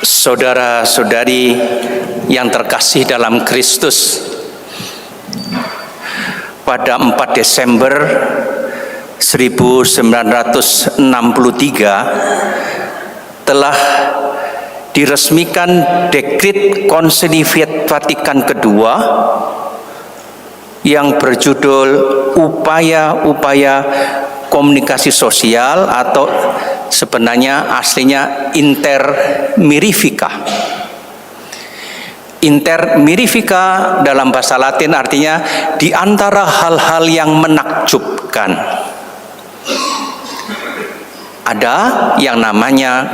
Saudara-saudari yang terkasih dalam Kristus, pada 4 Desember 1963 telah diresmikan Dekrit Konsili Vatikan II yang berjudul Upaya-upaya Komunikasi Sosial, atau sebenarnya aslinya Inter Mirifica. Inter Mirifica dalam bahasa Latin artinya di antara hal-hal yang menakjubkan. Ada yang namanya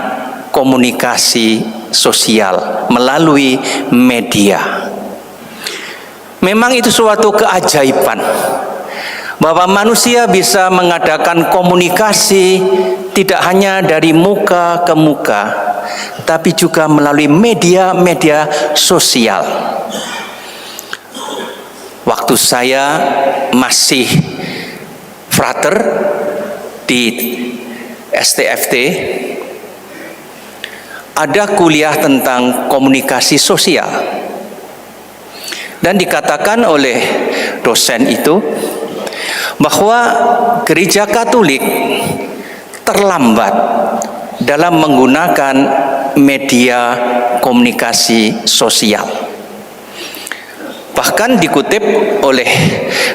komunikasi sosial melalui media. Memang itu suatu keajaiban bahwa manusia bisa mengadakan komunikasi tidak hanya dari muka ke muka, tapi juga melalui media-media sosial. Waktu saya masih frater di STFT, ada kuliah tentang komunikasi sosial, dan dikatakan oleh dosen itu bahwa Gereja Katolik terlambat dalam menggunakan media komunikasi sosial. Bahkan dikutip oleh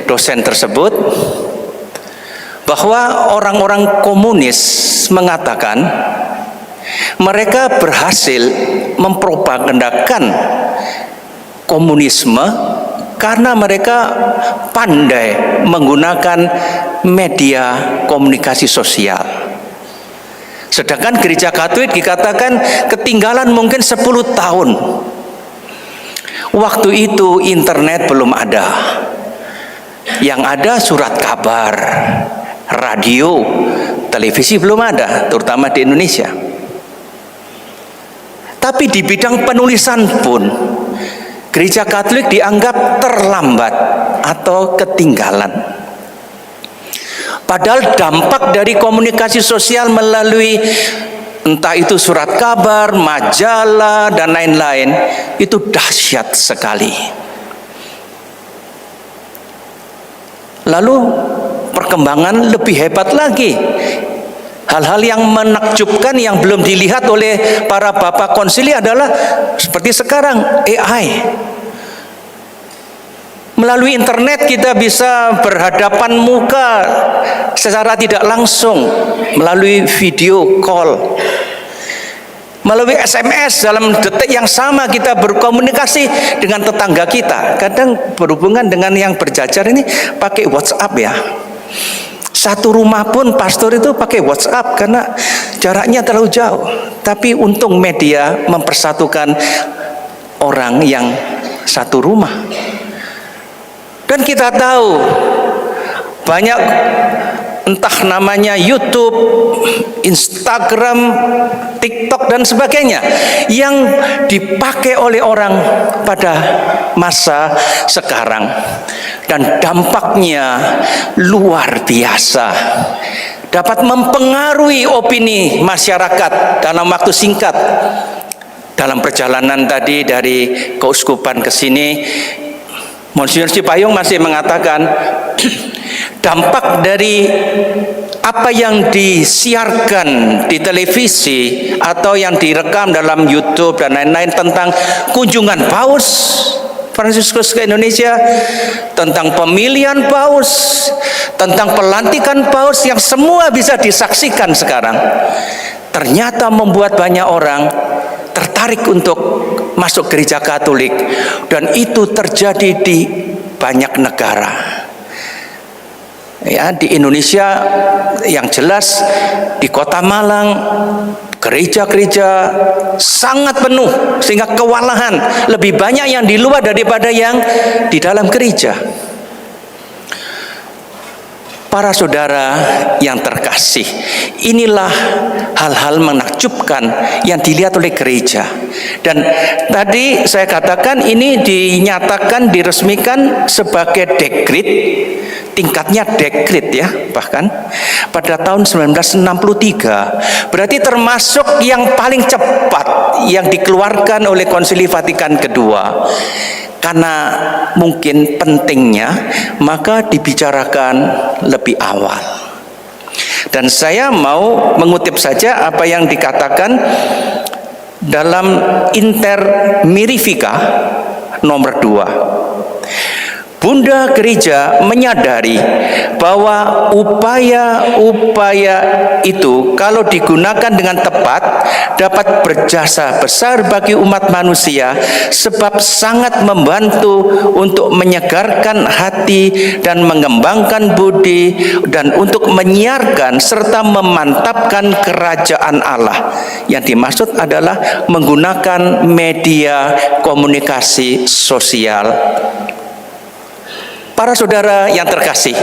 dosen tersebut bahwa orang-orang komunis mengatakan mereka berhasil mempropagandakan komunisme karena mereka pandai menggunakan media komunikasi sosial. Sedangkan Gereja Katolik dikatakan ketinggalan mungkin 10 tahun. Waktu itu internet belum ada. Yang ada surat kabar, radio, televisi belum ada, terutama di Indonesia. Tapi di bidang penulisan pun Gereja Katolik dianggap terlambat atau ketinggalan. Padahal dampak dari komunikasi sosial melalui entah itu surat kabar, majalah, dan lain-lain itu dahsyat sekali. Lalu perkembangan lebih hebat lagi. Hal-hal yang menakjubkan yang belum dilihat oleh para bapak konsili adalah seperti sekarang AI. Melalui internet kita bisa berhadapan muka secara tidak langsung melalui video call. Melalui SMS dalam detik yang sama kita berkomunikasi dengan tetangga kita. Kadang berhubungan dengan yang berjajar ini pakai WhatsApp ya. Satu rumah pun pastor itu pakai WhatsApp karena jaraknya terlalu jauh. Tapi untung media mempersatukan orang yang satu rumah. Dan kita tahu banyak entah namanya YouTube, Instagram, TikTok dan sebagainya yang dipakai oleh orang pada masa sekarang, dan dampaknya luar biasa, dapat mempengaruhi opini masyarakat dalam waktu singkat. Dalam perjalanan tadi dari keuskupan ke sini, Monsinyur Cipayung masih mengatakan dampak dari apa yang disiarkan di televisi atau yang direkam dalam YouTube dan lain-lain tentang kunjungan Paus Fransiskus ke Indonesia, tentang pemilihan Paus, tentang pelantikan Paus yang semua bisa disaksikan sekarang, ternyata membuat banyak orang tertarik untuk masuk Gereja Katolik, dan itu terjadi di banyak negara. Ya, di Indonesia yang jelas di Kota Malang gereja-gereja sangat penuh sehingga kewalahan, lebih banyak yang di luar daripada yang di dalam gereja. Para saudara yang terkasih, inilah hal-hal menakjubkan yang dilihat oleh gereja. Dan tadi saya katakan ini dinyatakan, diresmikan sebagai dekrit tingkatnya dekret ya, bahkan pada tahun 1963. Berarti termasuk yang paling cepat yang dikeluarkan oleh Konsili Vatikan kedua. Karena mungkin pentingnya, maka dibicarakan lebih awal. Dan saya mau mengutip saja apa yang dikatakan dalam Inter Mirifica nomor 2. Bunda Gereja menyadari bahwa upaya-upaya itu kalau digunakan dengan tepat dapat berjasa besar bagi umat manusia, sebab sangat membantu untuk menyegarkan hati dan mengembangkan budi, dan untuk menyiarkan serta memantapkan kerajaan Allah. Yang dimaksud adalah menggunakan media komunikasi sosial. Para saudara yang terkasih,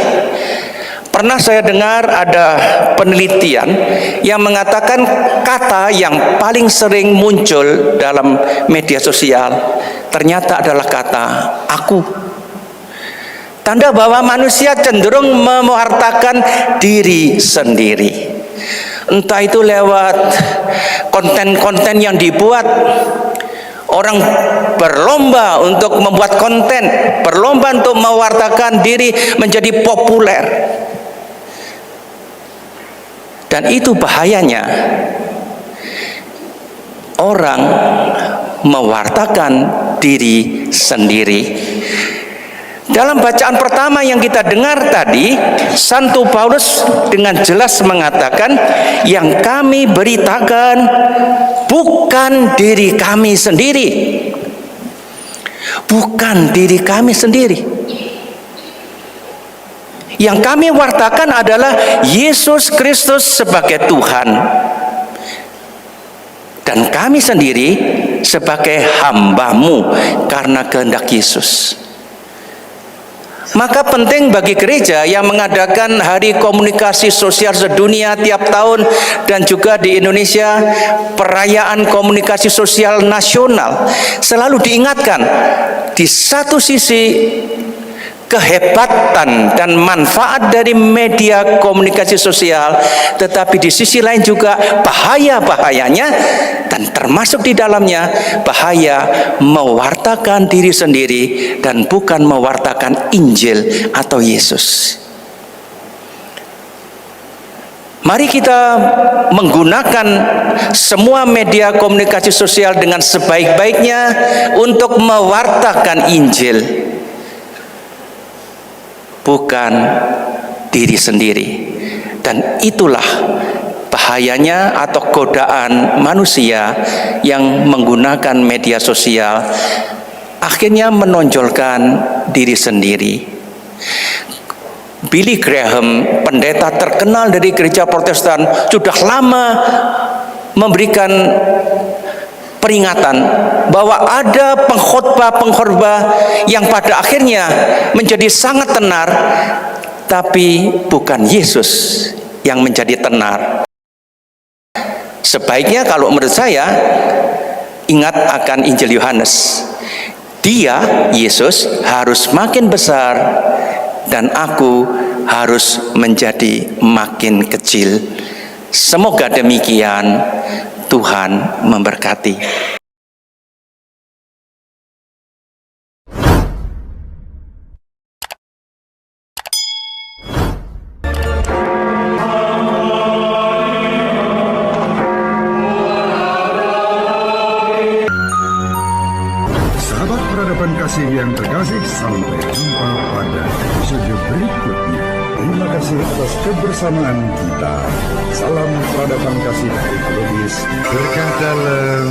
pernah saya dengar ada penelitian yang mengatakan kata yang paling sering muncul dalam media sosial ternyata adalah kata aku. Tanda bahwa manusia cenderung mewartakan diri sendiri. Entah itu lewat konten-konten yang dibuat. Orang berlomba untuk membuat konten, berlomba untuk mewartakan diri menjadi populer. Dan itu bahayanya. Orang mewartakan diri sendiri. Dalam bacaan pertama yang kita dengar tadi, Santo Paulus dengan jelas mengatakan, yang kami beritakan bukan diri kami sendiri. Bukan diri kami sendiri. Yang kami wartakan adalah Yesus Kristus sebagai Tuhan. Dan kami sendiri sebagai hamba-Mu karena kehendak Yesus. Maka penting bagi gereja yang mengadakan hari komunikasi sosial sedunia tiap tahun, dan juga di Indonesia perayaan komunikasi sosial nasional, selalu diingatkan di satu sisi kehebatan dan manfaat dari media komunikasi sosial, tetapi di sisi lain juga bahaya-bahayanya, dan termasuk di dalamnya bahaya mewartakan diri sendiri dan bukan mewartakan Injil atau Yesus. Mari kita menggunakan semua media komunikasi sosial dengan sebaik-baiknya untuk mewartakan Injil, bukan diri sendiri. Dan itulah bahayanya atau godaan manusia yang menggunakan media sosial, akhirnya menonjolkan diri sendiri. Billy Graham, pendeta terkenal dari gereja Protestan, sudah lama memberikan peringatan bahwa ada pengkhotbah yang pada akhirnya menjadi sangat tenar, tapi bukan Yesus yang menjadi tenar. Sebaiknya kalau menurut saya, ingat akan Injil Yohanes. Dia, Yesus, harus makin besar dan aku harus menjadi makin kecil. Semoga demikian. Tuhan memberkati. Sahabat peradaban kasih yang terkasih, sampai jumpa pada episode berikutnya. Terima kasih atas kebersamaan kita. Salam peradaban kasih dari Alodis. Berkah dalam